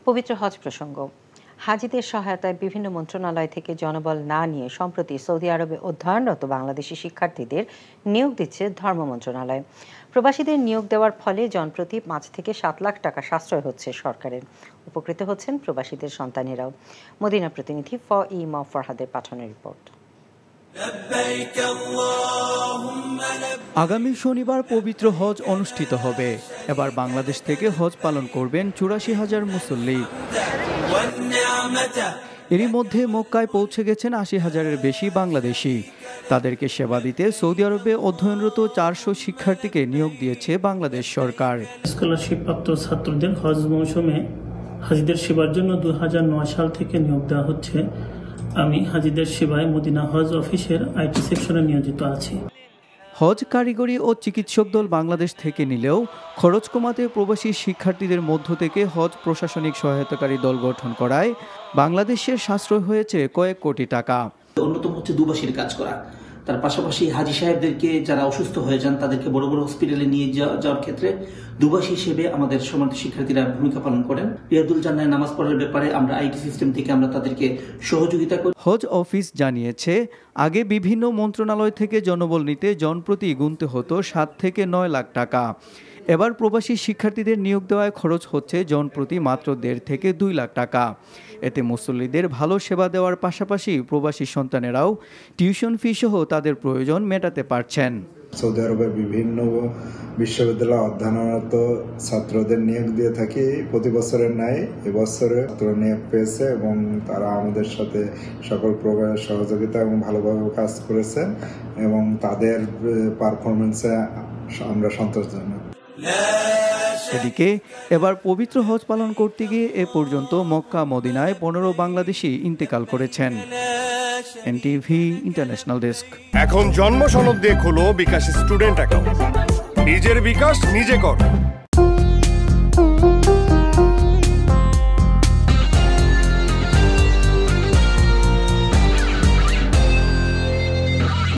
পবিত্র হজ প্রসঙ্গ। হাজিদের সহায়তায় বিভিন্ন মন্ত্রণালয় থেকে জনবল না নিয়ে সম্প্রতি সৌদি আরবে অধ্যয়নরত বাংলাদেশি শিক্ষার্থীদের নিয়োগ দিচ্ছে ধর্ম মন্ত্রণালয়। প্রবাসীদের নিয়োগ দেওয়ার ফলে জনপ্রতি ৫ থেকে ৭ লাখ টাকা সাশ্রয় হচ্ছে সরকারের। উপকৃত হচ্ছেন প্রবাসীদের সন্তানেরাও। মদিনা প্রতিনিধি ফরহাদের পাঠানো রিপোর্ট। আগামী শনিবার পবিত্র হজ অনুষ্ঠিত হবে। এবার বাংলাদেশ থেকে হজ পালন করবেন ৮৪,০০০ মুসল্লি। এরই মধ্যে মক্কায় পৌঁছে গেছেন ৮০,০০০-এর বেশি বাংলাদেশি। তাদেরকে সেবা দিতে সৌদি আরবে অধ্যয়নরত ৪০০ শিক্ষার্থীকে নিয়োগ দিয়েছে বাংলাদেশ সরকার। স্কলারশিপ প্রাপ্ত ছাত্রদের হজ মৌসুমে হাজিদের সেবার জন্য ২০০৯ সাল থেকে নিয়োগ দেওয়া হচ্ছে। আমি হাজিদের সেবায় মদিনা হজ অফিসের আইটি সেকশনে নিয়োজিত আছি। হজ কারিগরি ও চিকিৎসক দল বাংলাদেশ থেকে নিলেও খরচ কমাতে প্রবাসী শিক্ষার্থীদের মধ্য থেকে হজ প্রশাসনিক সহায়তাকারী দল গঠন করায় বাংলাদেশের সাশ্রয় হয়েছে কয়েক কোটি টাকা। অন্যতম হচ্ছে দুবাসীর কাজ করা। তার পাশাপাশি হাজি সাহেবদেরকে যারা অসুস্থ হয়ে যান তাদেরকে বড় বড় হসপিটালে নিয়ে যাওয়ার ক্ষেত্রে দুবাসী হিসেবে আমাদের সম্মানিত শিক্ষার্থীরা ভূমিকা পালন করেন। রিয়াদুল জান্নায় নামাজ পড়ার ব্যাপারে আমরা আইটি সিস্টেম থেকে আমরা তাদেরকে সহযোগিতা করি। হজ অফিস জানিয়েছে, আগে বিভিন্ন মন্ত্রণালয় থেকে জনবল নিতে জনপ্রতি গুনতে হতো ৭ থেকে ৯ লাখ টাকা। এবার প্রবাসী শিক্ষার্থীদের নিয়োগ দেওয়ায় খরচ হচ্ছে জনপ্রতি মাত্র ১.৫ থেকে ২ লাখ টাকা। এতে মুসল্লিদের ভালো সেবা দেওয়ার পাশাপাশি প্রবাসী সন্তানেরাও টিউশন ফি সহ তাদের প্রয়োজন মেটাতে পারছেন। সৌদি আরবের বিভিন্ন বিশ্ববিদ্যালয়ে অধ্যয়নরত ছাত্রদের নিয়োগ দিয়ে থাকি প্রতি বছরের ন্যায়। এবছরে ছাত্র নিয়োগ পেয়েছে এবং তারা আমাদের সাথে সকল প্রকার সহযোগিতা এবং ভালোভাবে কাজ করেছেন এবং তাদের পারফরমেন্সে আমরা সন্তোষজনক। এদিকে এবার পবিত্র হজ পালন করতে গিয়ে এ পর্যন্ত মক্কা মদিনায় ১৫ বাংলাদেশি ইন্তেকাল করেছেন। NTV international desk. এখন জন্ম সনদ দিয়ে খোলো বিকাশ স্টুডেন্ট অ্যাকাউন্ট। নিজের বিকাশ নিজে কর।